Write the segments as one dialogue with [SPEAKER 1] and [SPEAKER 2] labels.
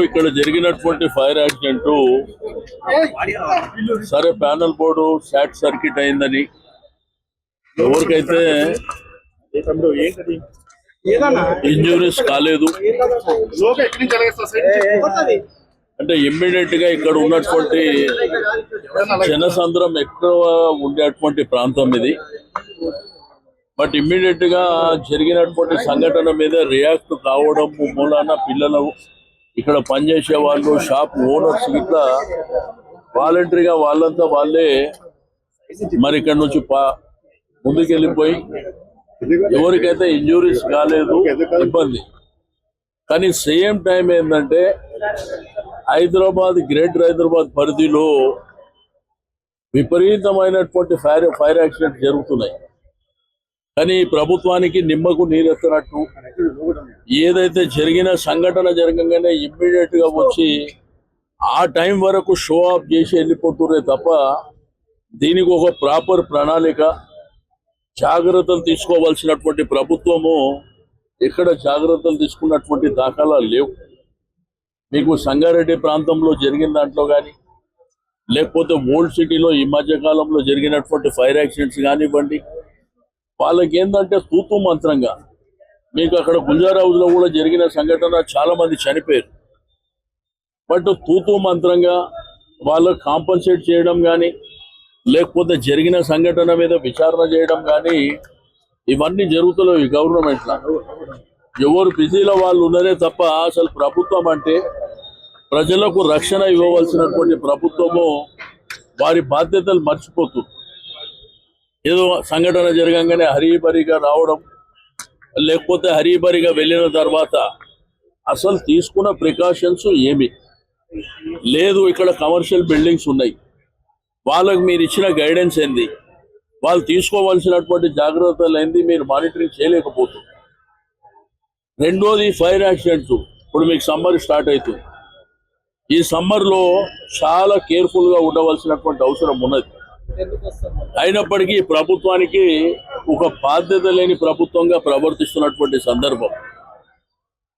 [SPEAKER 1] ఇక్కడ జరిగినటువంటి fire accident సరే ప్యానల్ బోర్డు షార్ట్ సర్క్యూట్ అయిందని ఎవరికైతే ఇంజురీస్ కాలేదు అంటే ఇమ్మీడియట్ గా ఇక్కడ ఉన్నటువంటి జనసంద్రం ఎక్కువ ఉండేటువంటి ప్రాంతం ఇది. బట్ ఇమ్మీడియట్ గా జరిగినటువంటి సంఘటన మీద రియాక్ట్ కావడం మూలాన పిల్లలు ఇక్కడ పనిచేసే వాళ్ళు షాప్ ఓనర్స్ ఇట్లా వాలంటరీగా వాళ్ళంతా వాళ్ళే మరి ఇక్కడ నుంచి ముందుకెళ్ళిపోయి ఎవరికైతే ఇంజురీస్ కాలేదు ఇబ్బంది. కానీ సేమ్ టైం ఏంటంటే హైదరాబాద్ గ్రేటర్ హైదరాబాద్ పరిధిలో విపరీతమైనటువంటి ఫైర్ యాక్సిడెంట్ జరుగుతున్నాయి. కానీ ప్రభుత్వానికి నిమ్మకు నీరెత్తనట్టు ఏదైతే జరిగిన సంఘటన జరగగానే ఇమ్మీడియట్ గా వచ్చి ఆ టైం వరకు షో ఆఫ్ చేసి వెళ్ళిపోతురే తప్ప దీనికి ఒక ప్రాపర్ ప్రణాళిక జాగ్రత్తలు తీసుకోవాల్సినటువంటి ప్రభుత్వము ఎక్కడ జాగ్రత్తలు తీసుకున్నటువంటి దాఖలాలు లేవు. మీకు సంగారెడ్డి ప్రాంతంలో జరిగిన దాంట్లో కానీ లేకపోతే ఓల్డ్ సిటీలో ఈ మధ్య కాలంలో జరిగినటువంటి ఫైర్ యాక్సిడెంట్స్ కానివ్వండి, వాళ్ళకి ఏంటంటే తూతూ మంత్రంగా మీకు అక్కడ గుంజార్ హౌస్ లో కూడా జరిగిన సంఘటన చాలా మంది చనిపోయారు. బట్ తూతూ మంత్రంగా వాళ్ళకు కాంపన్సేట్ చేయడం కానీ లేకపోతే జరిగిన సంఘటన మీద విచారణ చేయడం కానీ ఇవన్నీ జరుగుతున్నాయి గవర్నమెంట్లో. ఎవరు బిజీలో వాళ్ళు ఉన్నారే తప్ప అసలు ప్రభుత్వం అంటే ప్రజలకు రక్షణ ఇవ్వవలసినటువంటి ప్రభుత్వము వారి బాధ్యతలు మర్చిపోతుంది. ఏదో సంఘటన జరగంగానే హరీబరీగా రావడం, లేకపోతే హరీబరీగా వెళ్ళిన తర్వాత అసలు తీసుకున్న ప్రికాషన్స్ ఏమి లేదు. ఇక్కడ కమర్షియల్ బిల్డింగ్స్ ఉన్నాయి, వాళ్ళకు మీరు ఇచ్చిన గైడెన్స్ ఏంది, వాళ్ళు తీసుకోవాల్సినటువంటి జాగ్రత్తలు ఏంది, మీరు మానిటరింగ్ చేయలేకపోతుంది. రెండోది ఫైర్ యాక్సిడెంట్స్. ఇప్పుడు మీకు సమ్మర్ స్టార్ట్ అవుతుంది. ఈ సమ్మర్లో చాలా కేర్ఫుల్గా ఉండవలసినటువంటి అవసరం ఉన్నది. అయినప్పటికీ ప్రభుత్వానికి ఒక బాధ్యత లేని ప్రభుత్వంగా ప్రవర్తిస్తున్నటువంటి సందర్భం.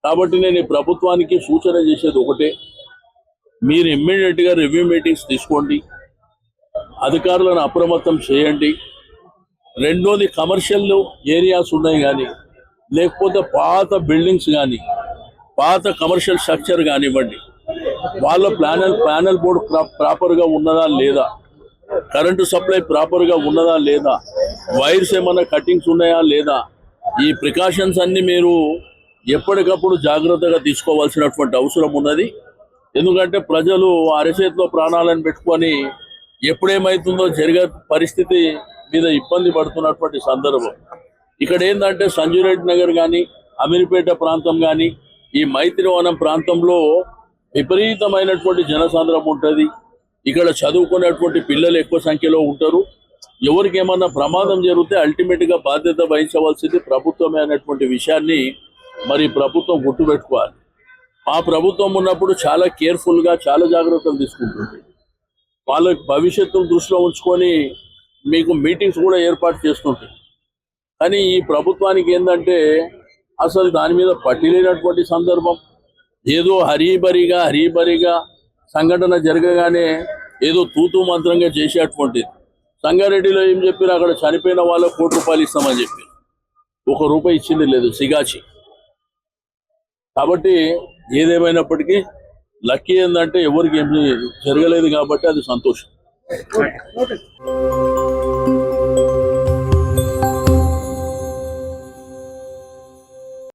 [SPEAKER 1] కాబట్టి నేను ఈ ప్రభుత్వానికి సూచన చేసేది ఒకటే, మీరు ఇమ్మీడియట్గా రివ్యూ మీటింగ్స్ తీసుకోండి, అధికారులను అప్రమత్తం చేయండి. రెండోది కమర్షియల్ ఏరియాస్ ఉన్నాయి కానీ లేకపోతే పాత బిల్డింగ్స్ కానీ పాత కమర్షియల్ స్ట్రక్చర్ కానివ్వండి, వాళ్ళ ప్యానల్ బోర్డు ప్రాపర్గా ఉన్నదా లేదా, కరెంటు సప్లై ప్రాపర్గా ఉన్నదా లేదా, వైర్స్ ఏమైనా కటింగ్స్ ఉన్నాయా లేదా, ఈ ప్రికాషన్స్ అన్ని మీరు ఎప్పటికప్పుడు జాగ్రత్తగా తీసుకోవాల్సినటువంటి అవసరం ఉన్నది. ఎందుకంటే ప్రజలు అరచేతిలో ప్రాణాలను పెట్టుకొని ఎప్పుడేమవుతుందో జరిగే పరిస్థితి మీద ఇబ్బంది పడుతున్నటువంటి సందర్భం. ఇక్కడ ఏంటంటే సంజీరెడ్డి నగర్ కానీ అమీర్పేట ప్రాంతం కానీ ఈ మైత్రివనం ప్రాంతంలో విపరీతమైనటువంటి జనసాంద్రం ఉంటుంది. ఇక్కడ చదువుకునేటువంటి పిల్లలు ఎక్కువ సంఖ్యలో ఉంటారు. ఎవరికి ఏమన్నా ప్రమాదం జరిగితే అల్టిమేట్గా బాధ్యత వహించవలసింది ప్రభుత్వమే అనేటువంటి విషయాన్ని మరి ప్రభుత్వం గుర్తుపెట్టుకోవాలి. ఆ ప్రభుత్వం ఉన్నప్పుడు చాలా కేర్ఫుల్గా చాలా జాగ్రత్తలు తీసుకుంటుంది. వాళ్ళకి భవిష్యత్తును దృష్టిలో ఉంచుకొని మీకు మీటింగ్స్ కూడా ఏర్పాటు చేస్తుంటాయి. కానీ ఈ ప్రభుత్వానికి ఏంటంటే అసలు దాని మీద పట్టిలేనటువంటి సందర్భం. ఏదో హరీబరీగా సంఘటన జరగగానే ఏదో తూతూ మంత్రంగా చేసేటువంటిది. సంగారెడ్డిలో ఏం చెప్పారు, అక్కడ చనిపోయిన వాళ్ళకు ₹1,00,00,000 ఇస్తామని చెప్పి ₹1 ఇచ్చింది లేదు, సిగాచి. కాబట్టి ఏదేమైనప్పటికీ లక్కీ ఏంటంటే ఎవరికి ఏం జరగలేదు కాబట్టి అది సంతోషం.